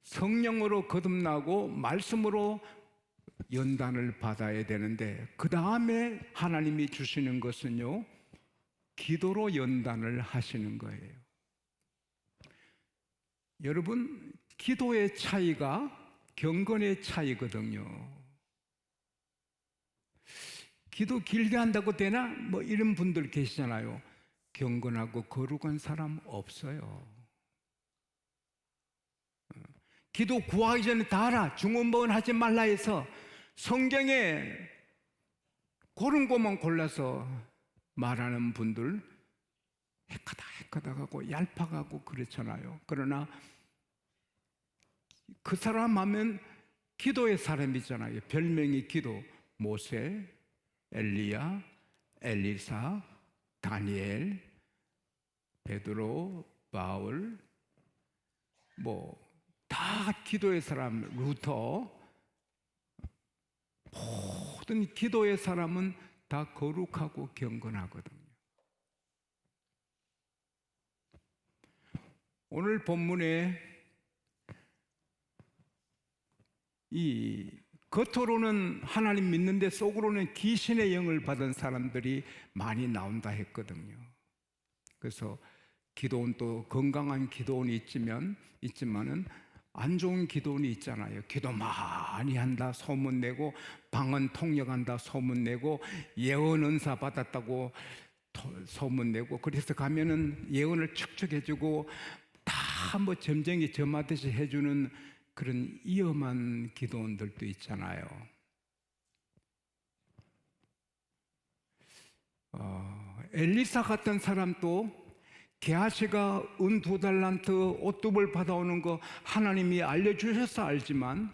성령으로 거듭나고 말씀으로 연단을 받아야 되는데, 그 다음에 하나님이 주시는 것은요, 기도로 연단을 하시는 거예요. 여러분, 기도의 차이가 경건의 차이거든요. 기도 길게 한다고 되나? 뭐 이런 분들 계시잖아요. 경건하고 거룩한 사람 없어요. 기도 구하기 전에 다 알아. 중언부언 하지 말라 해서 성경에 고른 것만 골라서 말하는 분들 헷가닥하고 얄팍하고 그렇잖아요. 그러나 그 사람 하면 기도의 사람이잖아요. 별명이 기도. 모세, 엘리야, 엘리사, 다니엘, 베드로, 바울, 다 기도의 사람, 루터. 모든 기도의 사람은 다 거룩하고 경건하거든요. 오늘 본문에 이 겉으로는 하나님 믿는데 속으로는 귀신의 영을 받은 사람들이 많이 나온다 했거든요. 그래서 기도원, 또 건강한 기도원이 있지만은 안 좋은 기도원이 있잖아요. 기도 많이 한다 소문내고, 방언 통역한다 소문내고, 예언 은사 받았다고 소문내고, 그래서 가면은 예언을 축축해주고 다 뭐 점쟁이 점하듯이 해주는 그런 위험한 기도원들도 있잖아요. 엘리사 같은 사람도 게하시가 은 2달란트 옷두벌 받아오는 거 하나님이 알려주셔서 알지만,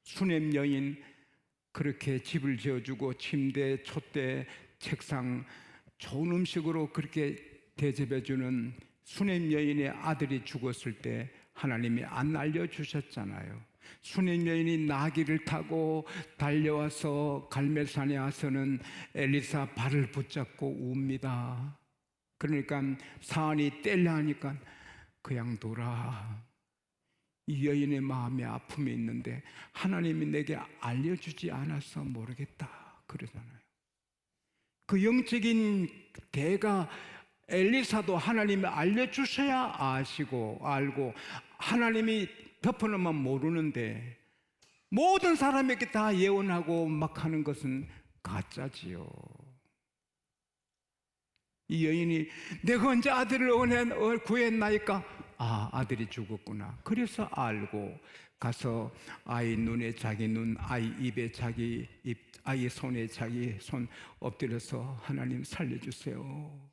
수냄 여인 그렇게 집을 지어주고 침대, 촛대, 책상 좋은 음식으로 그렇게 대접해주는 수냄 여인의 아들이 죽었을 때 하나님이 안 알려주셨잖아요. 수냄 여인이 나귀를 타고 달려와서 갈멜산에 와서는 엘리사 발을 붙잡고 웁니다. 그러니까 사안이 떼려 하니까 그냥 둬라. 이 여인의 마음에 아픔이 있는데 하나님이 내게 알려주지 않아서 모르겠다 그러잖아요. 그 영적인 대가 엘리사도 하나님이 알려주셔야 아시고 알고, 하나님이 덮어놓으면 모르는데 모든 사람에게 다 예언하고 막 하는 것은 가짜지요. 이 여인이 내가 언제 아들을 구했나이까? 아들이 죽었구나. 그래서 알고 가서 아이 눈에 자기 눈, 아이 입에 자기 입, 아이 손에 자기 손 엎드려서 하나님 살려주세요.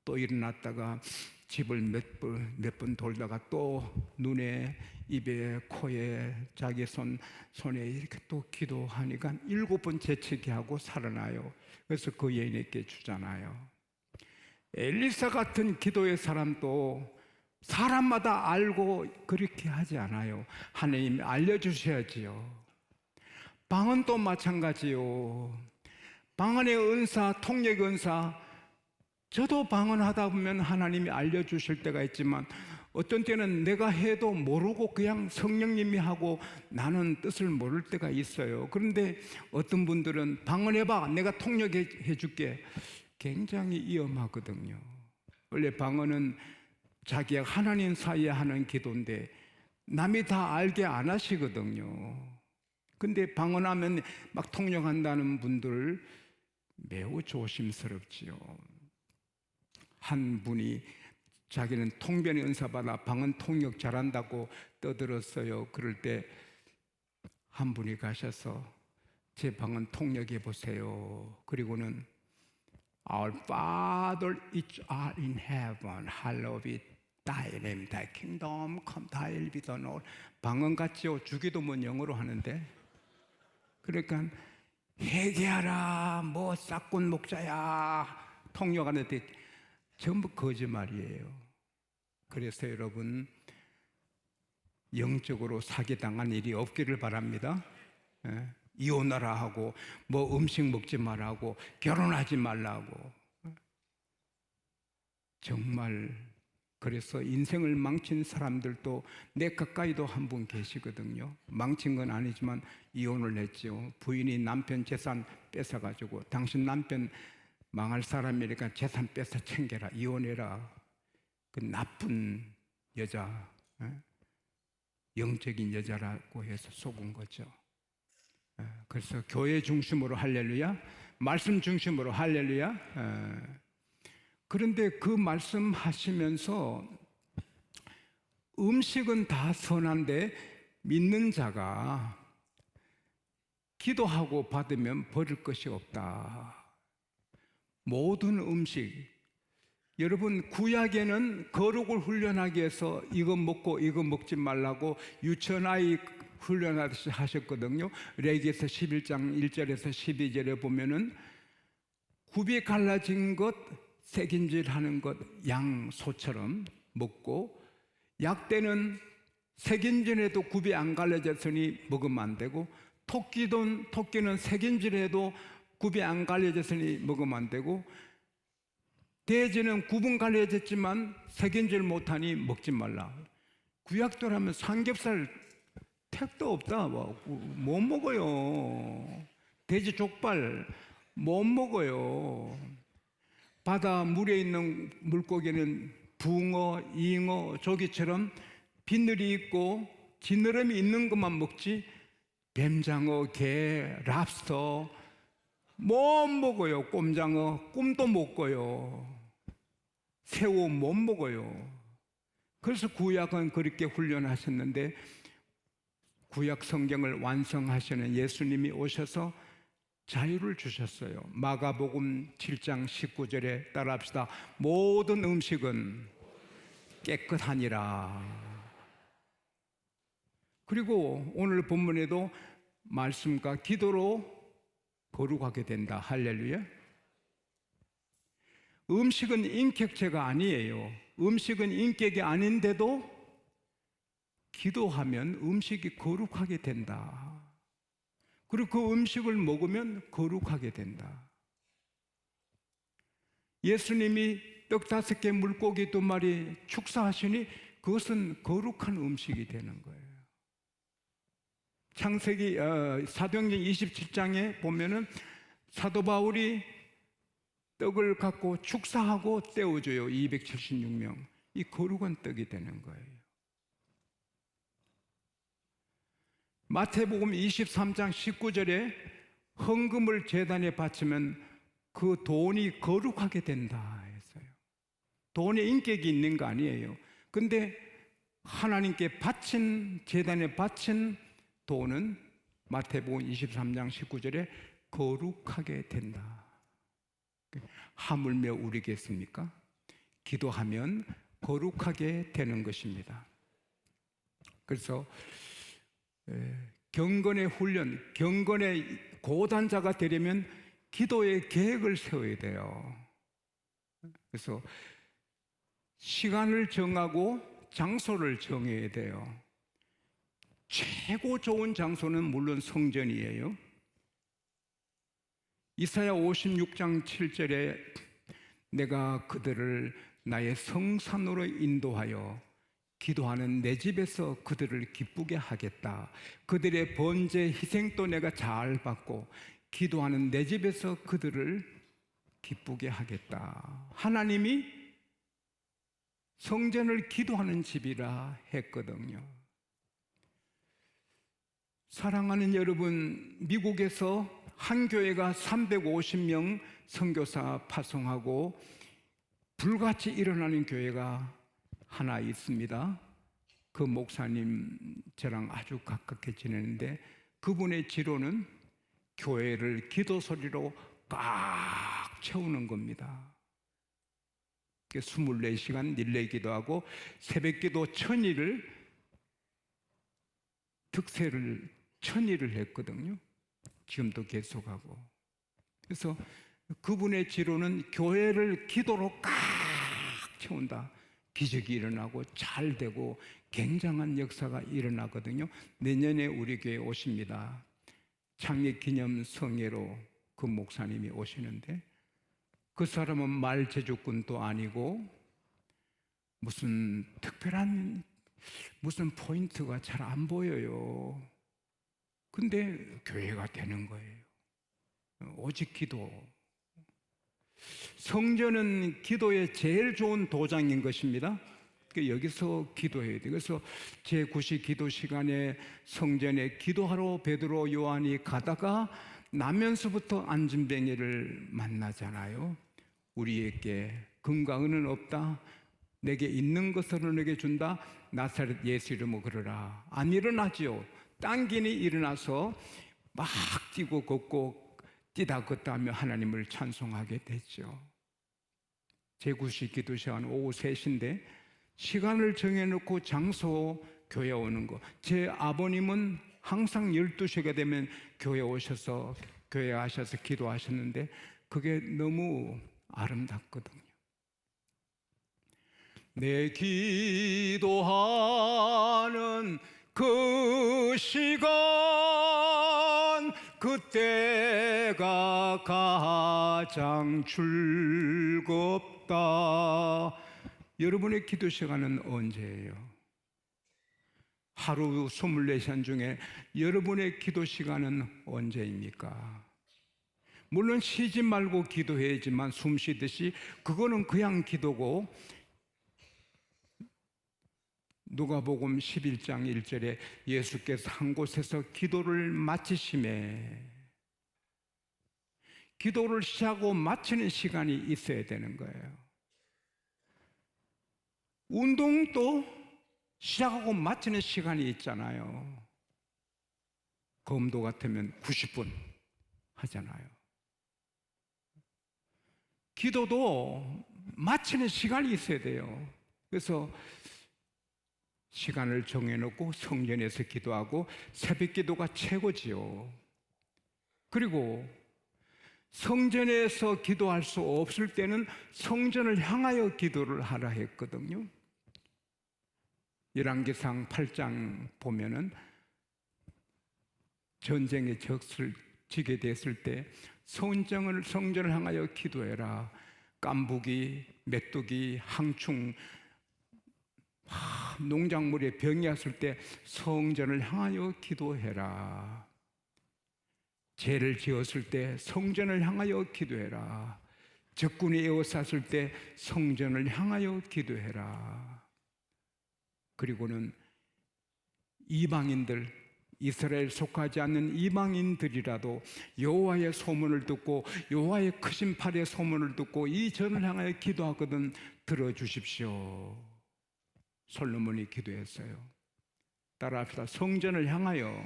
또 일어났다가 집을 몇 번 돌다가 또 눈에, 입에, 코에, 자기 손에 이렇게 또 기도하니까 7번 재채기 하고 살아나요. 그래서 그 여인에게 주잖아요. 엘리사 같은 기도의 사람도 사람마다 알고 그렇게 하지 않아요. 하나님이 알려주셔야지요. 방언도 마찬가지요. 방언의 은사, 통역 은사, 저도 방언하다 보면 하나님이 알려주실 때가 있지만 어떤 때는 내가 해도 모르고 그냥 성령님이 하고 나는 뜻을 모를 때가 있어요. 그런데 어떤 분들은 방언해봐, 내가 통역해 줄게. 굉장히 위험하거든요. 원래 방언은 자기와 하나님 사이에 하는 기도인데 남이 다 알게 안 하시거든요. 근데 방언하면 막 통역한다는 분들 매우 조심스럽지요. 한 분이 자기는 통변의 은사 받아 방언 통역 잘한다고 떠들었어요. 그럴 때 한 분이 가셔서 제 방언 통역해 보세요. 그리고는 Our Father which art in heaven, hallowed be thy name, thy kingdom come, thy will be done. 방언 같지요? 주기도문 영어로 하는데. 그러니까 회개하라, 뭐 싹군 목자야 통역하는데 전부 거짓말이에요. 그래서 여러분, 영적으로 사기당한 일이 없기를 바랍니다. 이혼하라 하고, 뭐 음식 먹지 말라고, 결혼하지 말라고. 정말 그래서 인생을 망친 사람들도 내 가까이도 한 분 계시거든요. 망친 건 아니지만 이혼을 했죠. 부인이 남편 재산 뺏어가지고 당신 남편 망할 사람이니까 재산 뺏어 챙겨라, 이혼해라. 그 나쁜 여자, 영적인 여자라고 해서 속은 거죠. 그래서 교회 중심으로 할렐루야, 말씀 중심으로 할렐루야. 그런데 그 말씀하시면서 음식은 다 선한데 믿는 자가 기도하고 받으면 버릴 것이 없다. 모든 음식, 여러분 구약에는 거룩을 훈련하기 위해서 이거 먹고 이거 먹지 말라고 유치원아이 훈련하듯이 하셨거든요. 레위기에서 11장 1절에서 12절에 보면은 굽이 갈라진 것, 새김질하는 것, 양, 소처럼 먹고, 약대는 새김질해도 굽이 안 갈라졌으니 먹으면 안 되고, 토끼는 새김질해도 굽이 안 갈라졌으니 먹으면 안 되고, 돼지는 굽은 갈라졌지만 새김질 못하니 먹지 말라. 구약도라면 삼겹살 택도 없다. 못 먹어요. 돼지 족발 못 먹어요. 바다 물에 있는 물고기는 붕어, 잉어, 조기처럼 비늘이 있고 지느러미 있는 것만 먹지, 뱀장어, 게, 랍스터 못 먹어요. 꼼장어, 꿈도 못 꿔요. 새우 못 먹어요. 그래서 구약은 그렇게 훈련하셨는데, 구약 성경을 완성하시는 예수님이 오셔서 자유를 주셨어요. 마가복음 7장 19절에 따라합시다. 모든 음식은 깨끗하니라. 그리고 오늘 본문에도 말씀과 기도로 거룩하게 된다. 할렐루야. 음식은 인격체가 아니에요. 음식은 인격이 아닌데도 기도하면 음식이 거룩하게 된다. 그리고 그 음식을 먹으면 거룩하게 된다. 예수님이 떡 5개 물고기 2마리 축사하시니 그것은 거룩한 음식이 되는 거예요. 창세기 사도행전 27장에 보면은 사도 바울이 떡을 갖고 축사하고 떼어줘요. 276명. 이 거룩한 떡이 되는 거예요. 마태복음 23장 19절에 헌금을 제단에 바치면 그 돈이 거룩하게 된다 했어요. 돈에 인격이 있는 거 아니에요. 근데 하나님께 바친, 제단에 바친 돈은 마태복음 23장 19절에 거룩하게 된다. 하물며 우리겠습니까? 기도하면 거룩하게 되는 것입니다. 그래서 경건의 훈련, 경건의 고단자가 되려면 기도의 계획을 세워야 돼요. 그래서 시간을 정하고 장소를 정해야 돼요. 최고 좋은 장소는 물론 성전이에요. 이사야 56장 7절에 내가 그들을 나의 성산으로 인도하여 기도하는 내 집에서 그들을 기쁘게 하겠다. 그들의 번제 희생도 내가 잘 받고 기도하는 내 집에서 그들을 기쁘게 하겠다. 하나님이 성전을 기도하는 집이라 했거든요. 사랑하는 여러분, 미국에서 한 교회가 350명 선교사 파송하고 불같이 일어나는 교회가 하나 있습니다. 그 목사님 저랑 아주 가깝게 지내는데 그분의 지로는 교회를 기도 소리로 꽉 채우는 겁니다. 24시간 릴레이 기도하고 새벽 기도 1000일을 득세를 1000일을 했거든요. 지금도 계속하고. 그래서 그분의 지로는 교회를 기도로 꽉 채운다. 기적이 일어나고 잘 되고 굉장한 역사가 일어나거든요. 내년에 우리 교회에 오십니다. 창립 기념 성회로 그 목사님이 오시는데 그 사람은 말 제주꾼도 아니고 무슨 특별한 무슨 포인트가 잘 안 보여요. 근데 교회가 되는 거예요. 오직 기도. 성전은 기도의 제일 좋은 도장인 것입니다. 여기서 기도해야 돼요. 그래서 제9시 기도 시간에 성전에 기도하러 베드로 요한이 가다가 나면서부터 안진뱅이를 만나잖아요. 우리에게 금과 은은 없다. 내게 있는 것으로 내게 준다. 나사렛 예수 이름으로 걸어라. 안 일어나지요. 당긴이 일어나서 막 뛰고 걷고 뛰다 걷다 하며 하나님을 찬송하게 됐죠. 제9시 기도 시간 오후 3시인데 시간을 정해놓고 장소 교회 오는 거. 제 아버님은 항상 12시가 되면 교회 오셔서 교회 하셔서 기도하셨는데 그게 너무 아름답거든요. 내 기도하는 그 시간 그때가 가장 즐겁다. 여러분의 기도 시간은 언제예요? 하루 24시간 중에 여러분의 기도 시간은 언제입니까? 물론 쉬지 말고 기도해야지만 숨 쉬듯이 그거는 그냥 기도고, 누가복음 11장 1절에 예수께서 한 곳에서 기도를 마치심에, 기도를 시작하고 마치는 시간이 있어야 되는 거예요. 운동도 시작하고 마치는 시간이 있잖아요. 검도 같으면 90분 하잖아요. 기도도 마치는 시간이 있어야 돼요. 그래서 시간을 정해놓고 성전에서 기도하고, 새벽 기도가 최고지요. 그리고 성전에서 기도할 수 없을 때는 성전을 향하여 기도를 하라 했거든요. 열왕기상 8장 보면은 전쟁에 적을 지게 됐을 때 성전을 향하여 기도해라. 깐부기, 메뚜기, 항충, 농작물에 병이 왔을 때 성전을 향하여 기도해라. 죄를 지었을 때 성전을 향하여 기도해라. 적군이 에워쌌을 때 성전을 향하여 기도해라. 그리고는 이방인들, 이스라엘 속하지 않는 이방인들이라도 여호와의 소문을 듣고 여호와의 크신 팔의 소문을 듣고 이 전을 향하여 기도하거든 들어주십시오. 솔로몬이 기도했어요. 따라합시다. 성전을 향하여,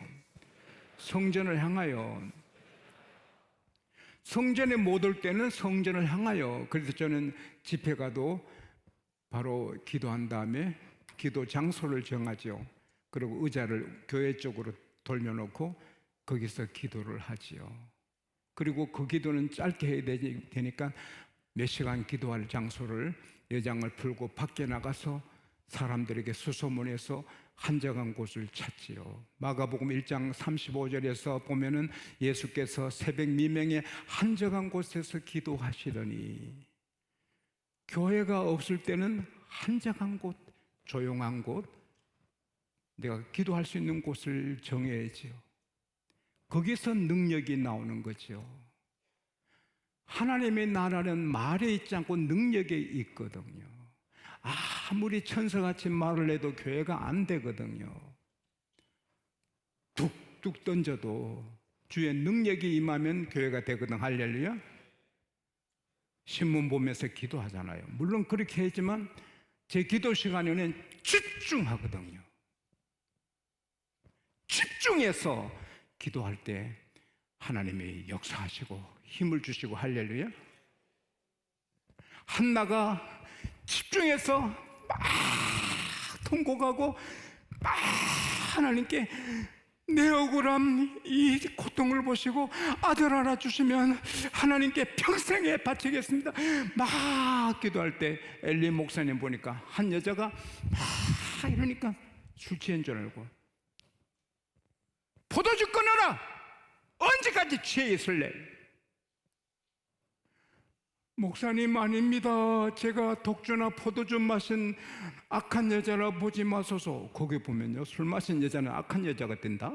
성전을 향하여. 성전에 못 올 때는 성전을 향하여. 그래서 저는 집회 가도 바로 기도한 다음에 기도 장소를 정하죠. 그리고 의자를 교회 쪽으로 돌려놓고 거기서 기도를 하지요. 그리고 그 기도는 짧게 해야 되니까 몇 시간 기도할 장소를, 예장을 풀고 밖에 나가서 사람들에게 수소문해서 한적한 곳을 찾지요. 마가복음 1장 35절에서 보면은 예수께서 새벽 미명에 한적한 곳에서 기도하시더니, 교회가 없을 때는 한적한 곳, 조용한 곳, 내가 기도할 수 있는 곳을 정해야지요. 거기서 능력이 나오는 거죠. 하나님의 나라는 말에 있지 않고 능력에 있거든요. 아무리 천사같이 말을 해도 교회가 안 되거든요. 툭툭 던져도 주의 능력이 임하면 교회가 되거든. 할렐루야. 신문 보면서 기도하잖아요. 물론 그렇게 했지만 제 기도 시간에는 집중하거든요. 집중해서 기도할 때 하나님이 역사하시고 힘을 주시고. 할렐루야. 한나가 집중해서 막 통곡하고 막 하나님께 내 억울함, 이 고통을 보시고 아들 하나 주시면 하나님께 평생에 바치겠습니다 막 기도할 때, 엘리 목사님 보니까 한 여자가 막 이러니까 술 취한 줄 알고, 포도주 끊어라! 언제까지 취해 있을래? 목사님 아닙니다. 제가 독주나 포도주 마신 악한 여자라 보지 마소서. 거기 보면요, 술 마신 여자는 악한 여자가 된다.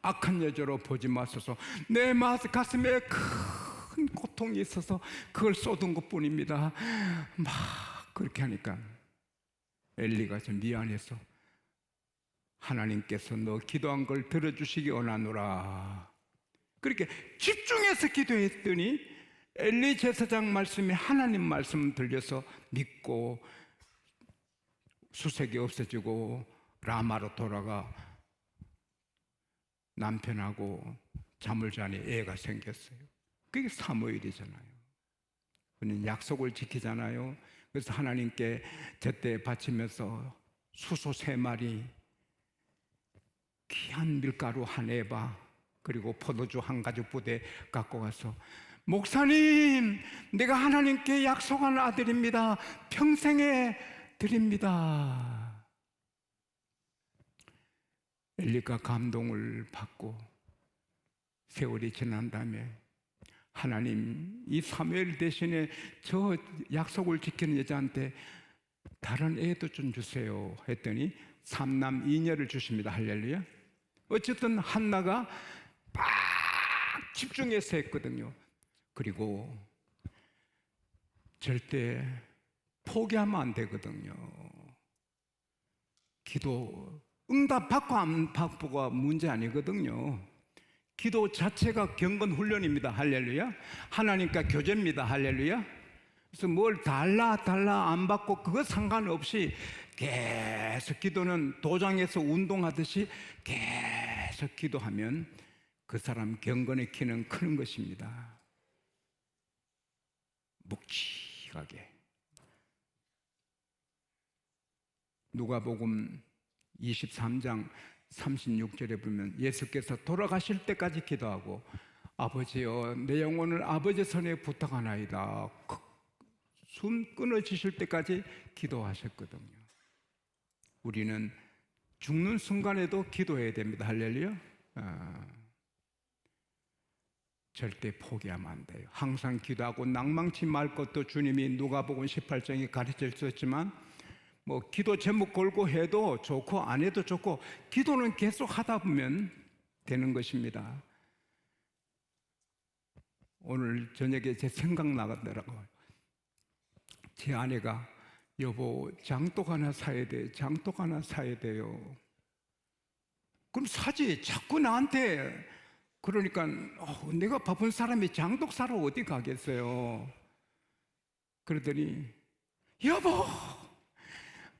악한 여자로 보지 마소서. 내 가슴에 큰 고통이 있어서 그걸 쏟은 것뿐입니다. 막 그렇게 하니까 엘리가 좀 미안해서 하나님께서 너 기도한 걸 들어주시기 원하노라. 그렇게 집중해서 기도했더니 엘리 제사장 말씀이 하나님 말씀 들려서 믿고 수색이 없어지고 라마로 돌아가 남편하고 잠을 자니 애가 생겼어요. 그게 사무엘이잖아요. 그는 약속을 지키잖아요. 그래서 하나님께 제때 바치면서 수소 3마리, 귀한 밀가루 한 에바, 그리고 포도주 한 가죽 부대 갖고 가서 목사님, 내가 하나님께 약속한 아들입니다. 평생에 드립니다. 엘리가 감동을 받고 세월이 지난 다음에 하나님, 이 사무엘 대신에 저 약속을 지키는 여자한테 다른 애도 좀 주세요 했더니 3남 2녀를 주십니다. 할렐루야. 어쨌든 한나가 막 집중해서 했거든요. 그리고 절대 포기하면 안 되거든요. 기도 응답 받고 안 받고가 문제 아니거든요. 기도 자체가 경건 훈련입니다. 할렐루야. 하나님과 교제입니다. 할렐루야. 그래서 뭘 달라 안 받고 그거 상관없이 계속 기도는 도장에서 운동하듯이 계속 기도하면 그 사람 경건의 키는 크는 것입니다. 묵직하게. 누가복음 23장 36절에 보면 예수께서 돌아가실 때까지 기도하고 아버지여 내 영혼을 아버지 손에 부탁하나이다. 숨 끊어지실 때까지 기도하셨거든요. 우리는 죽는 순간에도 기도해야 됩니다. 할렐루야. 절대 포기하면 안 돼요. 항상 기도하고 낭망치 말 것도 주님이 누가복음 18장에 가르쳐 주셨지만 뭐 기도 제목 걸고 해도 좋고 안 해도 좋고 기도는 계속 하다 보면 되는 것입니다. 오늘 저녁에 제 생각 나더라고요. 제 아내가 여보 장독 하나 사야 돼. 장독 하나 사야 돼요. 그럼 사지. 자꾸 나한테 그러니까 내가 바쁜 사람이 장독 사러 어디 가겠어요. 그러더니 여보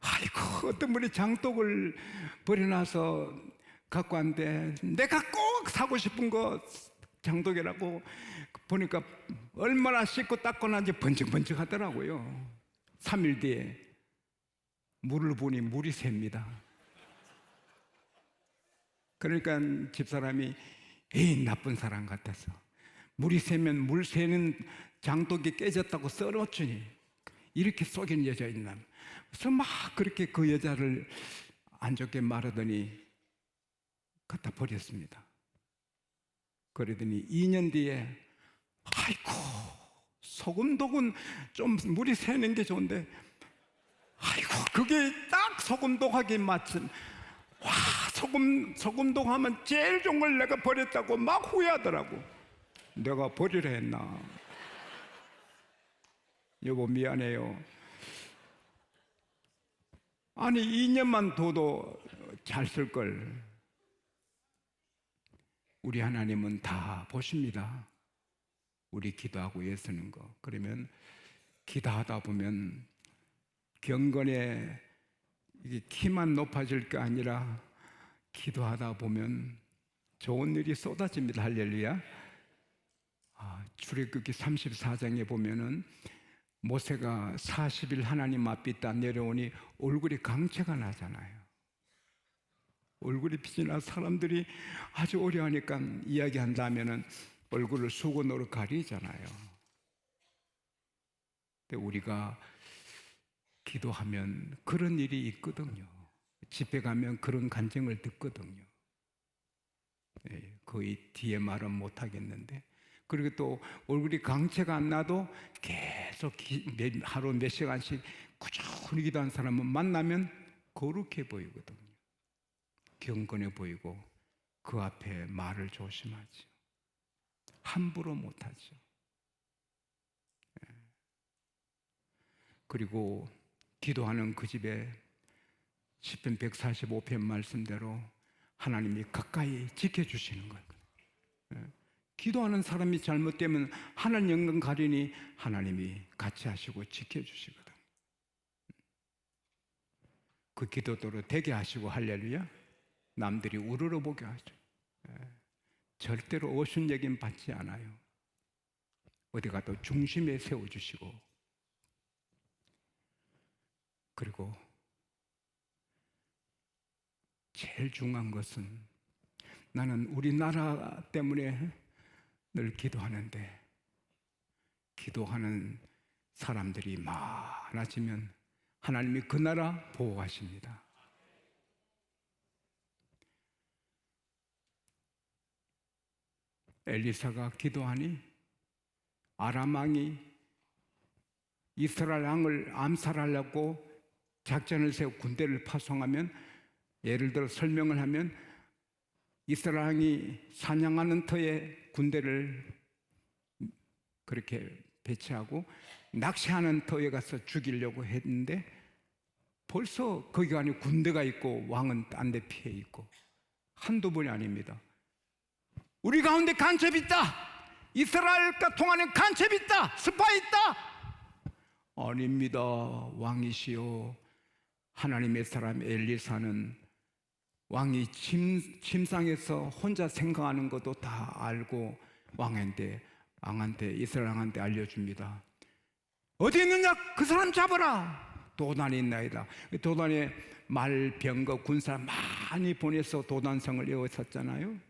아이고 어떤 분이 장독을 버려놔서 갖고 왔는데 내가 꼭 사고 싶은 거 장독이라고 보니까 얼마나 씻고 닦고 난지 번쩍번쩍 하더라고요. 3일 뒤에 물을 보니 물이 셉니다. 그러니까 집사람이 에이 나쁜 사람 같아서 물이 새면 물 새는 장독이 깨졌다고 썰어주니 이렇게 속인 여자 있나. 그래서 막 그렇게 그 여자를 안 좋게 말하더니 갖다 버렸습니다. 그러더니 2년 뒤에 아이고 소금독은 좀 물이 새는 게 좋은데 아이고 그게 딱 소금독하게 맞춘 와 소금독 하면 제일 좋은 걸 내가 버렸다고 막 후회하더라고. 내가 버리려 했나. 여보 미안해요. 아니 2년만 둬도 잘 쓸걸. 우리 하나님은 다 보십니다. 우리 기도하고 애쓰는 거. 그러면 기도하다 보면 경건의 이게 키만 높아질 게 아니라 기도하다 보면 좋은 일이 쏟아집니다. 할렐루야. 출애굽기 34장에 보면은 모세가 40일 하나님 앞에 있다 내려오니 얼굴이 강체가 나잖아요. 얼굴이 빛이 나 사람들이 아주 어려워하니까 이야기한다면은 얼굴을 수건으로 가리잖아요. 근데 우리가 기도하면 그런 일이 있거든요. 집회 가면 그런 간증을 듣거든요. 거의 뒤에 말은 못 하겠는데 그리고 또 얼굴이 광채가 안 나도 계속 하루 몇 시간씩 꾸준히 기도하는 사람은 만나면 거룩해 보이거든요. 경건해 보이고 그 앞에 말을 조심하죠. 함부로 못하죠. 그리고 기도하는 그 집에 시편 145편 말씀대로 하나님이 가까이 지켜주시는 거예요. 기도하는 사람이 잘못되면 하나님 영광 가리니 하나님이 같이 하시고 지켜주시거든. 그 기도대로 되게 하시고 할렐루야. 남들이 우러러보게 하죠. 절대로 어순얘기는 받지 않아요. 어디 가도 중심에 세워주시고, 그리고 제일 중요한 것은 나는 우리나라 때문에 늘 기도하는데, 기도하는 사람들이 많아지면 하나님이 그 나라 보호하십니다. 엘리사가 기도하니 아람 왕이 이스라엘 왕을 암살하려고 작전을 세워 군대를 파송하면, 예를 들어 설명을 하면, 이스라엘 왕이 사냥하는 터에 군대를 그렇게 배치하고 낚시하는 터에 가서 죽이려고 했는데, 벌써 거기 안에 군대가 있고 왕은 딴 데 피해 있고, 한두 번이 아닙니다. 우리 가운데 간첩이 있다, 이스라엘과 통하는 간첩이 있다, 스파이 있다. 아닙니다. 왕이시여 하나님의 사람 엘리사는 왕이 침상에서 혼자 생각하는 것도 다 알고 왕한테 이스라엘 왕한테 알려줍니다. 어디 있느냐, 그 사람 잡아라. 도단이 있나이다. 도단에 말, 병거, 군사 많이 보내서 도단성을 에워쌌잖아요.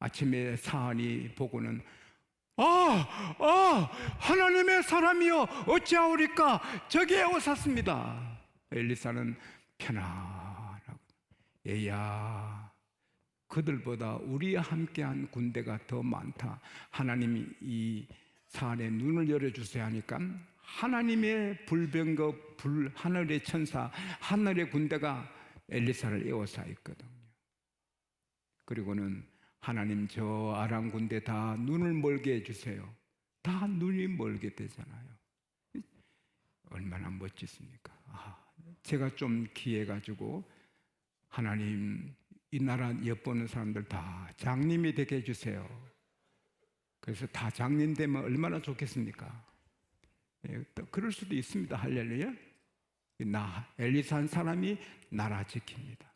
아침에 사안이 보고는 하나님의 사람이여 어찌하오리까, 저기에 오셨습니다. 엘리사는 편안하고, 얘야 그들보다 우리와 함께한 군대가 더 많다. 하나님이 이 사안의 눈을 열어주세요 하니까 하나님의 불병거, 하늘의 천사, 하늘의 군대가 엘리사를 에워싸 있거든요. 그리고는 하나님 저 아람 군대 다 눈을 멀게 해주세요. 다 눈이 멀게 되잖아요. 얼마나 멋지십니까? 제가 좀 기해가지고 하나님 이 나라 엿보는 사람들 다 장님이 되게 해주세요. 그래서 다 장님 되면 얼마나 좋겠습니까? 또 그럴 수도 있습니다. 할렐루야. 엘리사 한 사람이 나라 지킵니다.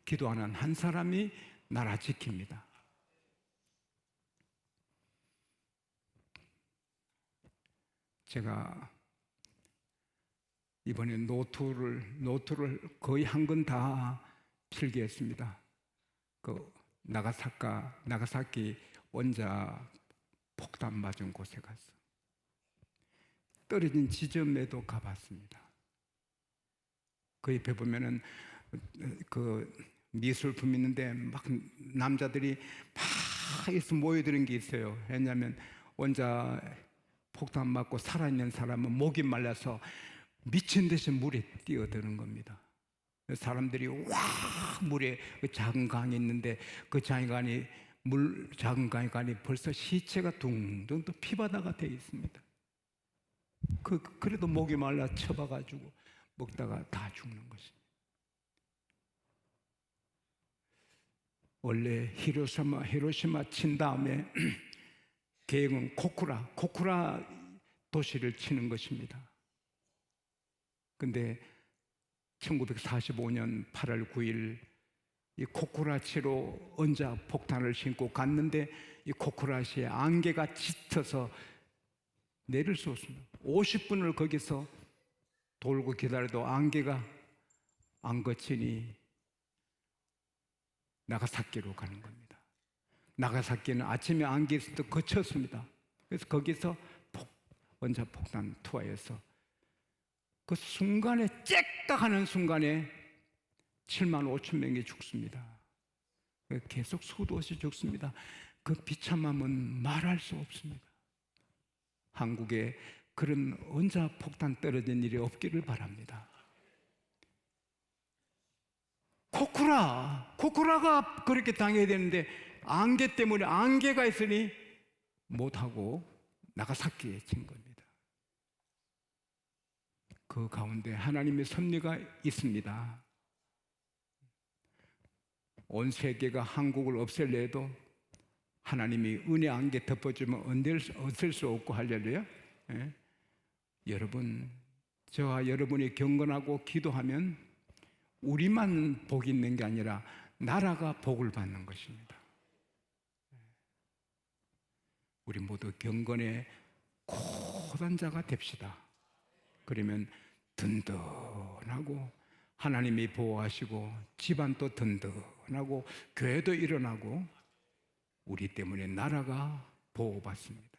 기도하는 한 사람이 나라 지킵니다. 제가 이번에 노트를 거의 한 권 다 필기했습니다. 그 나가사키 원자 폭탄 맞은 곳에 가서 떨어진 지점에도 가봤습니다. 그 옆에 보면은 그 미술품 있는데 막 남자들이 막 있어 모여드는 게 있어요. 왜냐하면 원자 폭탄 맞고 살아있는 사람은 목이 말라서 미친 듯이 물에 뛰어드는 겁니다. 사람들이 와 물에 그 작은 강이 있는데 그 작은 강이 벌써 시체가 둥둥 또 피바다가 되어 있습니다. 그래도 목이 말라 쳐봐가지고 먹다가 다 죽는 것입니다. 원래 히로시마 친 다음에 계획은 코쿠라 도시를 치는 것입니다. 근데 1945년 8월 9일 이 코쿠라치로 원자 폭탄을 싣고 갔는데 이 코쿠라시에 안개가 짙어서 내릴 수 없습니다. 50분을 거기서 돌고 기다려도 안개가 안 거치니 나가사키로 가는 겁니다. 나가사키는 아침에 안개에서도 거쳤습니다. 그래서 거기서 원자 폭탄 투하해서 그 순간에 째깍 하는 순간에 7만 5천 명이 죽습니다. 계속 수도 없이 죽습니다. 그 비참함은 말할 수 없습니다. 한국에 그런 원자 폭탄 떨어진 일이 없기를 바랍니다. 코쿠라가 그렇게 당해야 되는데 안개 때문에 안개가 있으니 못하고 나가사키에 친 겁니다. 그 가운데 하나님의 섭리가 있습니다. 온 세계가 한국을 없앨려 해도 하나님이 은혜 안개 덮어주면 없앨 수 없고 할렐루야. 예? 여러분, 저와 여러분이 경건하고 기도하면 우리만 복이 있는 게 아니라 나라가 복을 받는 것입니다. 우리 모두 경건의 고단 자가 됩시다. 그러면 든든하고 하나님이 보호하시고 집안도 든든하고 교회도 일어나고 우리 때문에 나라가 보호받습니다.